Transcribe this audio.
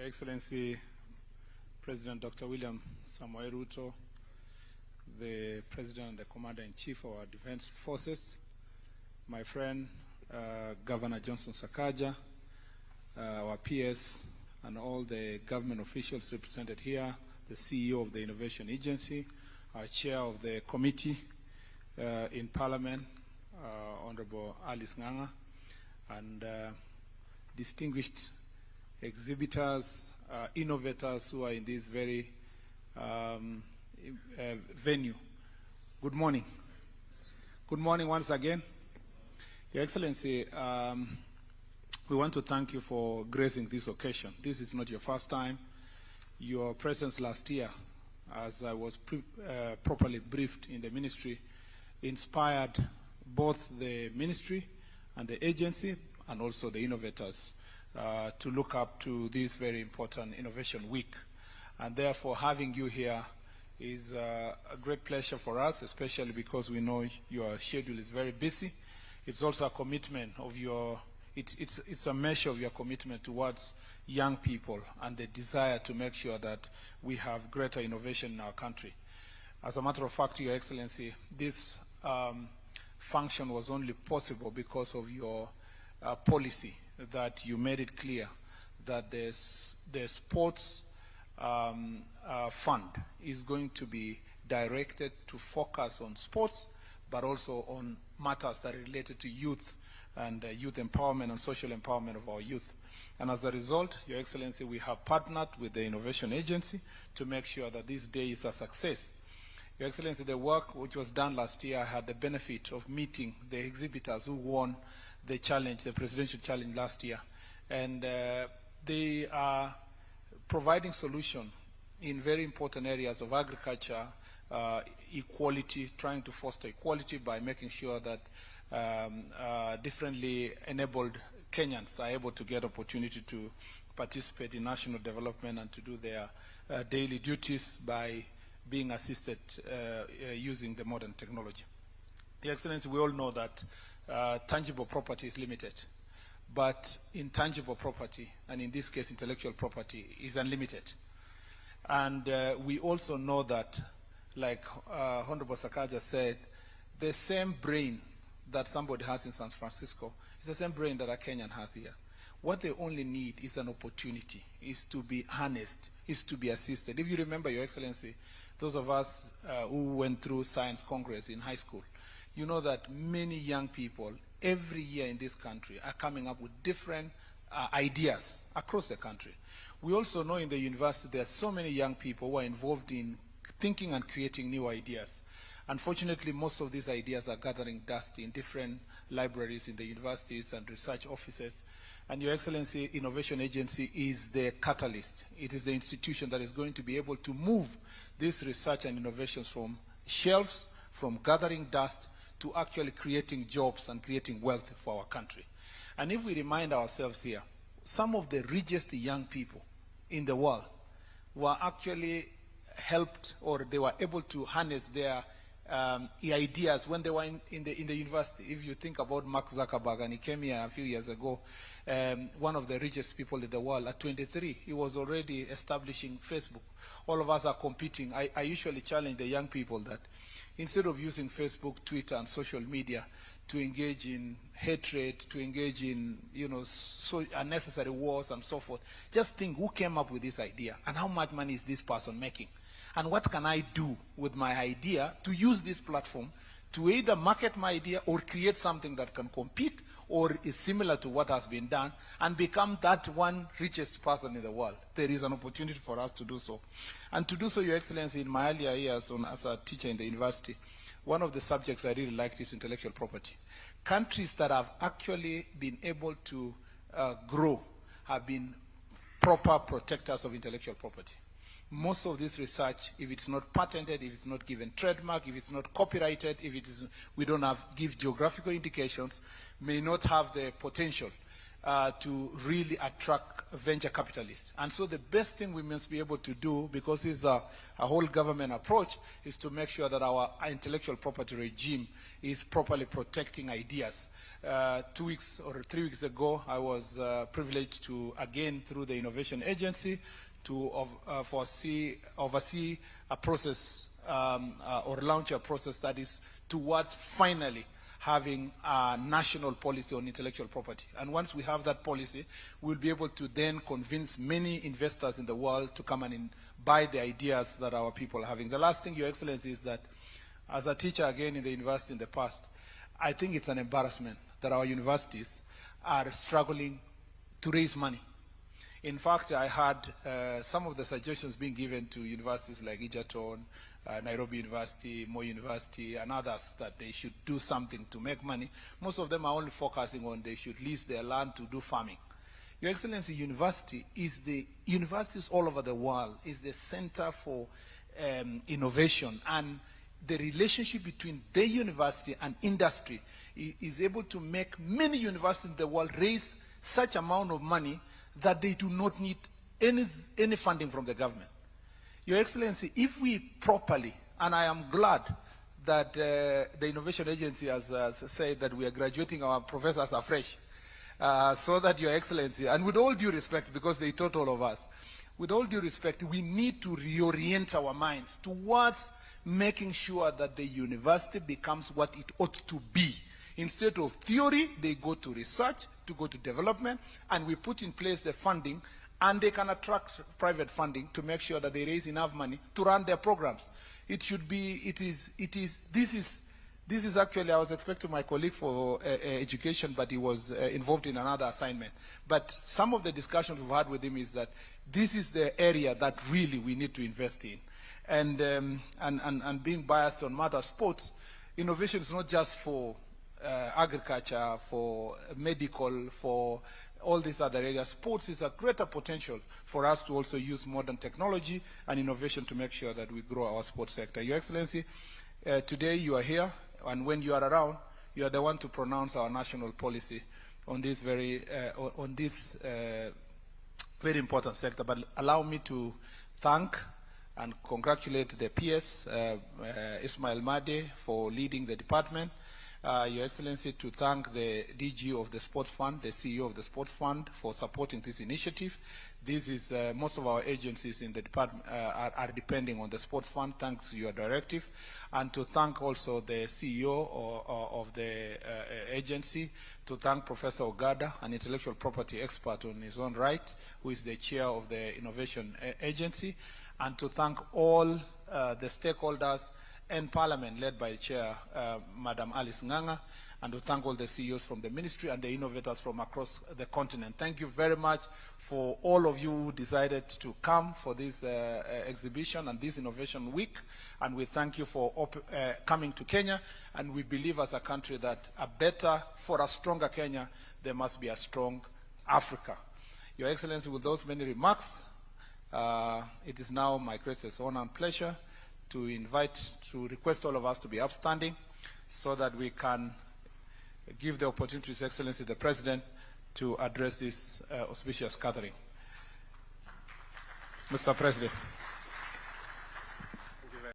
Your Excellency, President Dr. William Samoei Ruto, the President and the Commander-in-Chief of our Defense Forces, my friend, Governor Johnson Sakaja, our PS, and all the government officials represented here, the CEO of the Innovation Agency, our Chair of the Committee in Parliament, Honorable Alice Nganga, and distinguished exhibitors, innovators who are in this very venue. Good morning. Good morning once again. Your Excellency, we want to thank you for gracing this occasion. This is not your first time. Your presence last year, as I was properly briefed in the ministry, inspired both the ministry and the agency and also the innovators to look up to this very important Innovation Week. And therefore, having you here is a great pleasure for us, especially because we know your schedule is very busy. It's also a commitment of your, it's a measure of your commitment towards young people and the desire to make sure that we have greater innovation in our country. As a matter of fact, Your Excellency, this function was only possible because of your policy that you made it clear that the sports fund is going to be directed to focus on sports, but also on matters that are related to youth and youth empowerment and social empowerment of our youth. And as a result, Your Excellency, we have partnered with the Innovation Agency to make sure that this day is a success. Your Excellency, the work which was done last year had the benefit of meeting the exhibitors who won the challenge, the presidential challenge last year. And they are providing solution in very important areas of agriculture, equality, trying to foster equality by making sure that differently enabled Kenyans are able to get opportunity to participate in national development and to do their daily duties by being assisted using the modern technology. Your Excellency, we all know that tangible property is limited, but intangible property, and in this case intellectual property, is unlimited. And we also know that, like Honorable Sakaja said, the same brain that somebody has in San Francisco is the same brain that a Kenyan has here. What they only need is an opportunity, is to be harnessed, is to be assisted. If you remember, Your Excellency, those of us who went through Science Congress in high school, you know that many young people every year in this country are coming up with different ideas across the country. We also know in the university there are so many young people who are involved in thinking and creating new ideas. Unfortunately, most of these ideas are gathering dust in different libraries in the universities and research offices. And Your Excellency, Innovation Agency is the catalyst. It is the institution that is going to be able to move this research and innovations from shelves, from gathering dust, to actually creating jobs and creating wealth for our country. And if we remind ourselves here, some of the richest young people in the world were actually helped, or they were able to harness their ideas when they were in the university. If you think about Mark Zuckerberg, and he came here a few years ago, one of the richest people in the world, at 23, he was already establishing Facebook. All of us are competing. I usually challenge the young people that instead of using Facebook, Twitter, and social media to engage in hatred, to engage in, so unnecessary wars and so forth, just think who came up with this idea and how much money is this person making? And what can I do with my idea to use this platform to either market my idea or create something that can compete or is similar to what has been done and become that one richest person in the world? There is an opportunity for us to do so. And to do so, Your Excellency, in my earlier years as a teacher in the university, one of the subjects I really liked is intellectual property. Countries that have actually been able to grow have been proper protectors of intellectual property. Most of this research, if it's not patented, if it's not given trademark, if it's not copyrighted, if it is, we don't give geographical indications, may not have the potential to really attract venture capitalists. And so the best thing we must be able to do, because it's a whole government approach, is to make sure that our intellectual property regime is properly protecting ideas. 2 weeks or 3 weeks ago, I was privileged to, again, through the Innovation Agency, to oversee a process or launch a process that is towards finally having a national policy on intellectual property. And once we have that policy, we'll be able to then convince many investors in the world to come and buy the ideas that our people are having. The last thing, Your Excellency, is that as a teacher again in the university in the past, I think it's an embarrassment that our universities are struggling to raise money. In fact, I had some of the suggestions being given to universities like Egerton, Nairobi University, Moi University, and others that they should do something to make money. Most of them are only focusing on they should lease their land to do farming. Your Excellency, universities all over the world is the center for innovation, and the relationship between the university and industry is able to make many universities in the world raise such amount of money that they do not need any funding from the government. Your Excellency, if we properly, and I am glad that the Innovation Agency has said that we are graduating our professors afresh, so that Your Excellency, and with all due respect, because they taught all of us, with all due respect, we need to reorient our minds towards making sure that the university becomes what it ought to be. Instead of theory, they go to research, to go to development, and we put in place the funding, and they can attract private funding to make sure that they raise enough money to run their programs. This is actually, I was expecting my colleague for education, but he was involved in another assignment. But some of the discussions we've had with him is that this is the area that really we need to invest in. And being biased on matter sports, innovation is not just for agriculture, for medical, for all these other areas. Sports is a greater potential for us to also use modern technology and innovation to make sure that we grow our sports sector. Your Excellency, today you are here, and when you are around, you are the one to pronounce our national policy on this very important sector. But allow me to thank and congratulate the PS, Ismail Made, for leading the department. Your Excellency, to thank the DG of the Sports Fund, the CEO of the Sports Fund, for supporting this initiative. This is, most of our agencies in the department are depending on the Sports Fund, thanks to your directive. And to thank also the CEO of the agency, to thank Professor Ogada, an intellectual property expert on his own right, who is the chair of the Innovation Agency, and to thank all the stakeholders and Parliament, led by Chair Madam Alice Nganga, and to thank all the CEOs from the ministry and the innovators from across the continent. Thank you very much for all of you who decided to come for this exhibition and this Innovation Week, and we thank you for coming to Kenya, and we believe as a country that for a stronger Kenya, there must be a strong Africa. Your Excellency, with those many remarks, it is now my greatest honor and pleasure to request all of us to be upstanding so that we can give the opportunity to His Excellency the President to address this auspicious gathering. Mr. President.